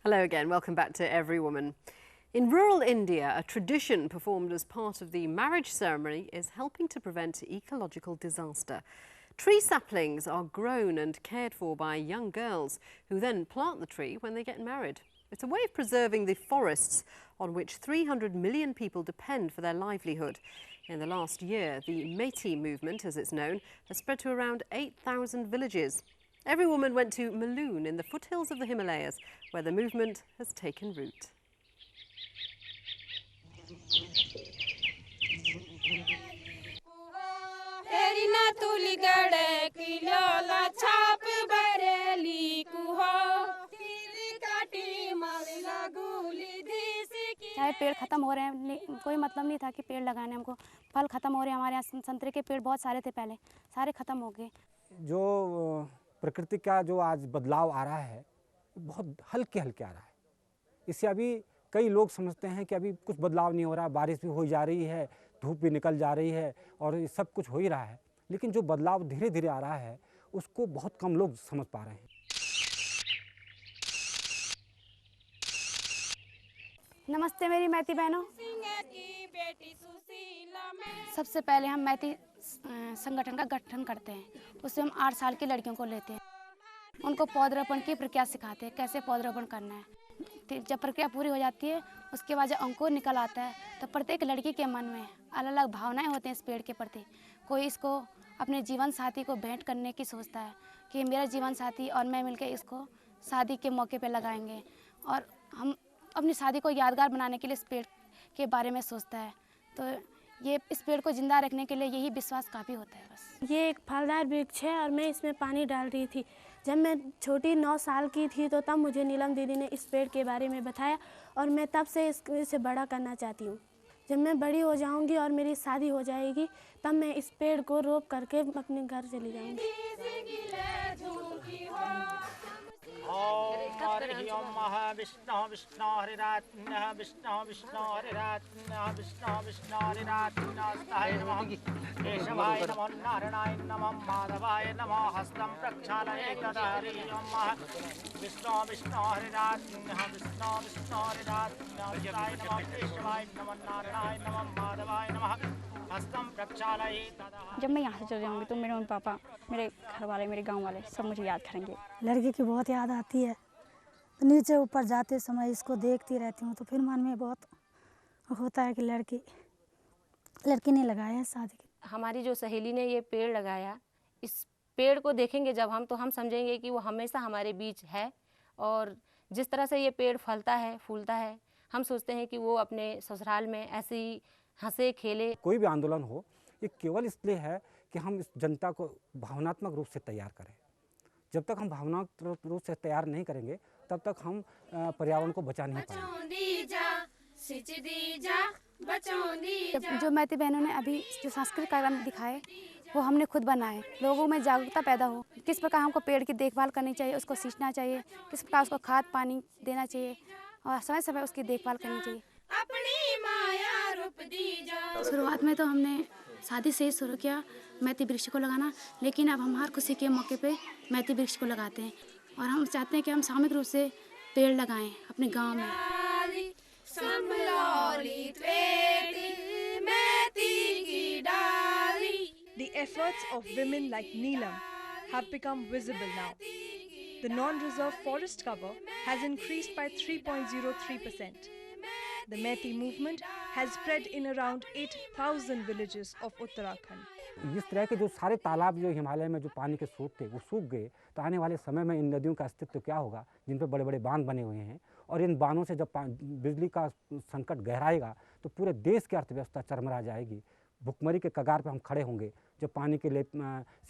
Hello again, welcome back to Everywoman. In rural India, a tradition performed as part of the marriage ceremony is helping to prevent ecological disaster. Tree saplings are grown and cared for by young girls who then plant the tree when they get married. It's a way of preserving the forests on which 300 million people depend for their livelihood. In the last year, the Métis movement, as it's known, has spread to around 8,000 villages. Everywoman went to Maloon in the foothills of the Himalayas, where the movement has taken root. चाहे पेड़ खत्म हो रहे हैं, कोई मतलब नहीं था कि पेड़ लगाने हमको। फल खत्म हो रहे हैं, हमारे यहाँ संतरे के पेड़ बहुत सारे थे पहले, सारे खत्म हो गए। जो प्रकृति का जो आज बदलाव आ रहा है, बहुत हल्के हल्के आ रहा है। इससे अभी कई लोग समझते हैं कि अभी कुछ बदलाव नहीं हो रहा, बारिश भी हो जा रही है, धूप भी निकल जा रही है और ये सब कुछ हो ही रहा है। लेकिन जो बदलाव धीरे धीरे आ रहा है, उसको बहुत कम लोग समझ पा रहे हैं। नमस्ते मेरी मैती बहनों। सबसे पहले हम मैती संगठन का गठन करते हैं। उससे हम 8 साल की लड़कियों को लेते हैं, उनको पौधरोपण की प्रक्रिया सिखाते हैं, कैसे पौधरोपण करना है। जब प्रक्रिया पूरी हो जाती है, उसके बाद जब अंकुर निकल आता है, तो प्रत्येक लड़की के मन में अलग अलग भावनाएं होती हैं इस पेड़ के प्रति। कोई इसको अपने जीवन साथी को भेंट करने की सोचता है कि मेरा जीवन साथी और मैं मिलकर इसको शादी के मौके पर लगाएंगे, और हम अपनी शादी को यादगार बनाने के लिए इस पेड़ के बारे में सोचता है। तो ये इस पेड़ को जिंदा रखने के लिए यही विश्वास काफ़ी होता है। बस ये एक फलदार वृक्ष है और मैं इसमें पानी डाल रही थी। जब मैं छोटी 9 साल की थी तो तब मुझे नीलम दीदी ने इस पेड़ के बारे में बताया और मैं तब से इसे बड़ा करना चाहती हूँ। जब मैं बड़ी हो जाऊँगी और मेरी शादी हो जाएगी, तब मैं इस पेड़ को रोप करके अपने घर चली जाऊँगी। विष्णु विष्णु हरिरात्मनः विष्णु विष्णु हरिरात्मनः विष्णु विष्णु हरिरात्मनः नमः केशवाय नमो नारायणाय नमः माधवाय नमः हस्तं प्रक्षालये तदा हरि ओम विष्णु विष्णु हरिरात्मनः विष्णु विष्णु हरिरात्मनः नमः केशवाय नमो नारायणाय नमः माधवाय नमः हस्तं प्रक्षालये तदा। जब मैं यहाँ से चले जाऊँगी तो मेरे मम्मी पापा, मेरे घर वाले, मेरे गांव वाले सब मुझे याद करेंगे। लड़की की बहुत याद आती है, तो नीचे ऊपर जाते समय इसको देखती रहती हूँ, तो फिर मन में बहुत होता है कि लड़की ने लगाया है शादी की। हमारी जो सहेली ने ये पेड़ लगाया, इस पेड़ को देखेंगे जब हम, तो हम समझेंगे कि वो हमेशा हमारे बीच है। और जिस तरह से ये पेड़ फलता है, फूलता है, हम सोचते हैं कि वो अपने ससुराल में ऐसे ही हंसे खेले। कोई भी आंदोलन हो, ये केवल इसलिए है कि हम इस जनता को भावनात्मक रूप से तैयार करें। जब तक हम भावनात्मक रूप से तैयार नहीं करेंगे, तब तक हम पर्यावरण को बचा नहीं पाएंगे। जो मैती बहनों ने अभी जो सांस्कृतिक कार्यक्रम दिखाए, वो हमने खुद बनाए। लोगों में जागरूकता पैदा हो, किस प्रकार हमको पेड़ की देखभाल करनी चाहिए, उसको सींचना चाहिए, किस प्रकार उसको खाद पानी देना चाहिए और समय समय उसकी देखभाल करनी चाहिए। शुरुआत में तो हमने शादी से ही शुरू किया मैती वृक्ष को लगाना, लेकिन अब हम हर खुशी के मौके पे मैती वृक्ष को लगाते हैं और हम चाहते हैं कि हम सामूहिक रूप से पेड़ लगाएं अपने गांव में। The efforts of women like Neelam have become visible now. The non-reserve forest cover has increased by 3.03%. The Métis movement has spread in around 8,000 villages of Uttarakhand. इस तरह के जो सारे तालाब जो हिमालय में जो पानी के स्रोत थे वो सूख गए, तो आने वाले समय में इन नदियों का अस्तित्व क्या होगा, जिन पर बड़े बड़े बांध बने हुए हैं। और इन बांधों से जब बिजली का संकट गहराएगा तो पूरे देश की अर्थव्यवस्था चरमरा जाएगी। भुखमरी के कगार पर हम खड़े होंगे। जब पानी के लिए,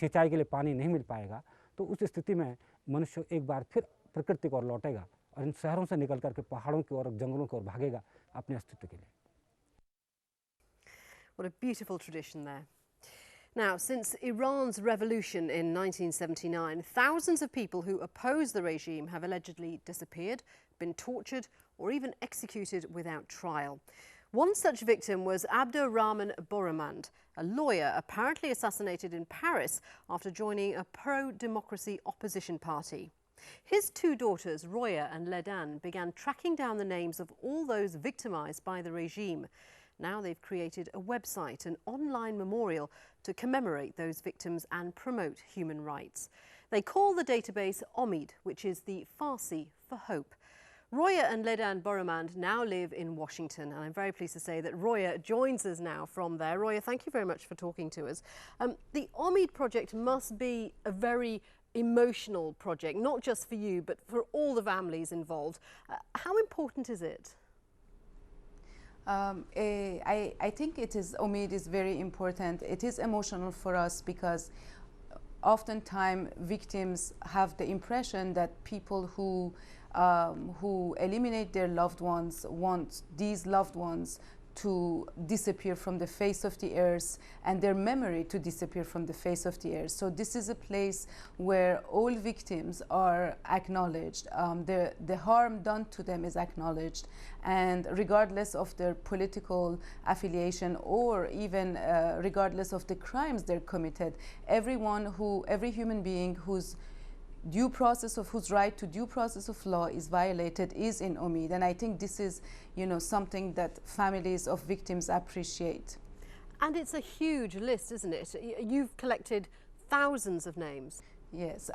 सिंचाई के लिए पानी नहीं मिल पाएगा, तो उस स्थिति में मनुष्य एक बार फिर प्रकृति की ओर लौटेगा और इन शहरों से निकल करके पहाड़ों की ओर, जंगलों की ओर भागेगा अपने अस्तित्व के लिए। What a beautiful tradition there. Now, since Iran's revolution in 1979, thousands of people who oppose the regime have allegedly disappeared, been tortured or even executed without trial. One such victim was Abdurrahman Boramand, a lawyer apparently assassinated in Paris after joining a pro-democracy opposition party. His two daughters, Roya and Ledan, began tracking down the names of all those victimised by the regime. Now they've created a website, an online memorial to commemorate those victims and promote human rights. They call the database Omid, which is the Farsi for hope. Roya and Ledan Boromand now live in Washington, and I'm very pleased to say that Roya joins us now from there. Roya, thank you very much for talking to us. The Omid project must be a very emotional project, not just for you, but for all the families involved. How important is it? I think Omid is very important. It is emotional for us because oftentimes victims have the impression that people who eliminate their loved ones want these loved ones to disappear from the face of the earth and their memory to disappear from the face of the earth. So this is a place where all victims are acknowledged. The harm done to them is acknowledged, and regardless of their political affiliation or even regardless of the crimes they're committed, every human being whose right to due process of law is violated is in Omid, and I think this is, something that families of victims appreciate. And it's a huge list, isn't it? You've collected thousands of names. Yes,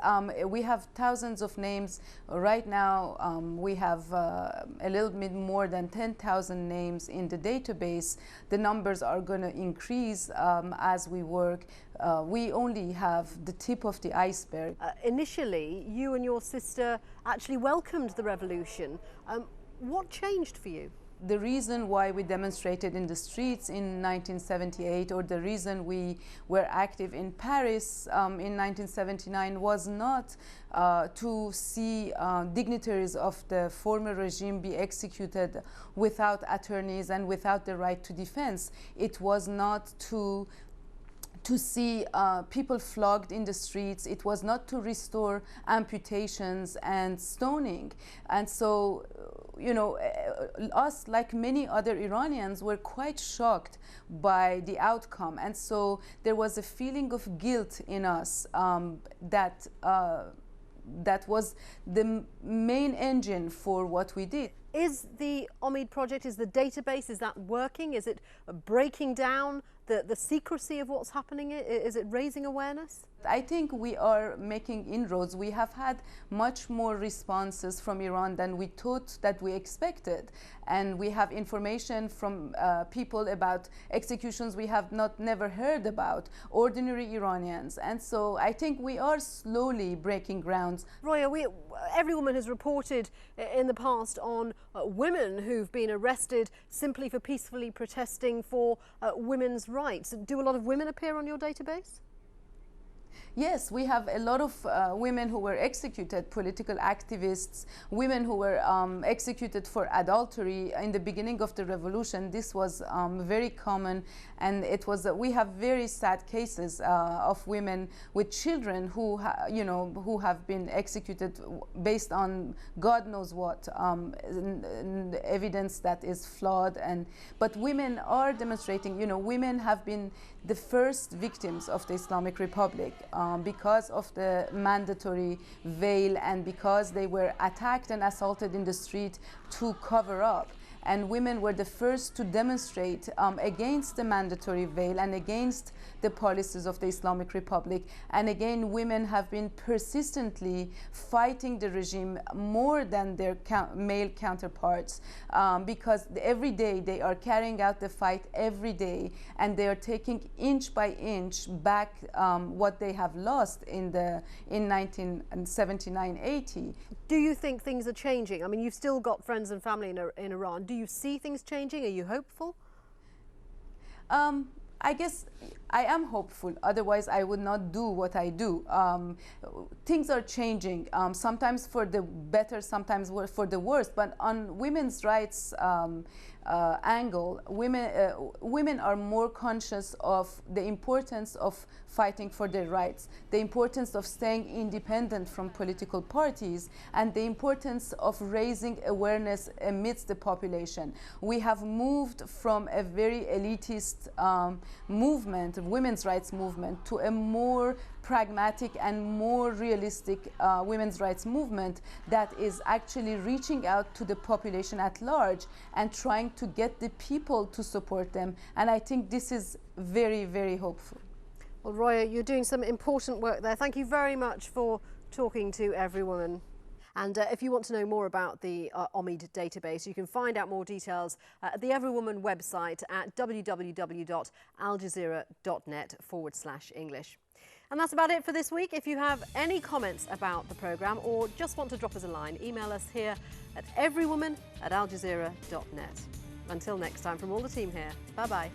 we have thousands of names. Right now, we have a little bit more than 10,000 names in the database. The numbers are going to increase as we work. We only have the tip of the iceberg. Initially, you and your sister actually welcomed the revolution. What changed for you? The reason why we demonstrated in the streets in 1978, or the reason we were active in Paris in 1979, was not to see dignitaries of the former regime be executed without attorneys and without the right to defense. It was not to see people flogged in the streets. It was not to restore amputations and stoning. And so, us, like many other Iranians, were quite shocked by the outcome. And so there was a feeling of guilt in us that was the main engine for what we did. Is the Omid project, is the database, is that working? Is it breaking down the secrecy of what's happening? Is it raising awareness? I think we are making inroads. We have had much more responses from Iran than we thought that we expected. And we have information from people about executions we have never heard about, ordinary Iranians. And so I think we are slowly breaking grounds. Roya, Everywoman has reported in the past on women who've been arrested simply for peacefully protesting for women's rights. Do a lot of women appear on your database? Yes, we have a lot of women who were executed, political activists, women who were executed for adultery in the beginning of the revolution. This was very common, and we have very sad cases of women with children who have been executed based on God knows what, evidence that is flawed. But women are demonstrating. Women have been the first victims of the Islamic Republic because of the mandatory veil and because they were attacked and assaulted in the street to cover up. And women were the first to demonstrate against the mandatory veil and against the policies of the Islamic Republic. And again, women have been persistently fighting the regime more than their male counterparts because every day they are carrying out the fight every day, and they are taking inch by inch back what they have lost in 1979-80. Do you think things are changing? I mean, you've still got friends and family in Iran. Do you see things changing? Are you hopeful? I guess I am hopeful, otherwise I would not do what I do. Things are changing, sometimes for the better, sometimes for the worse, but on women's rights angle, women are more conscious of the importance of fighting for their rights, the importance of staying independent from political parties, and the importance of raising awareness amidst the population. We have moved from a very elitist movement, women's rights movement, to a more pragmatic and more realistic women's rights movement that is actually reaching out to the population at large and trying to get the people to support them. And I think this is very, very hopeful. Well, Roya, you're doing some important work there. Thank you very much for talking to Everywoman. And if you want to know more about the OMID database, you can find out more details at the Everywoman website at www.aljazeera.net/English. And that's about it for this week. If you have any comments about the programme or just want to drop us a line, email us here at everywoman@aljazeera.net. Until next time, from all the team here, bye-bye.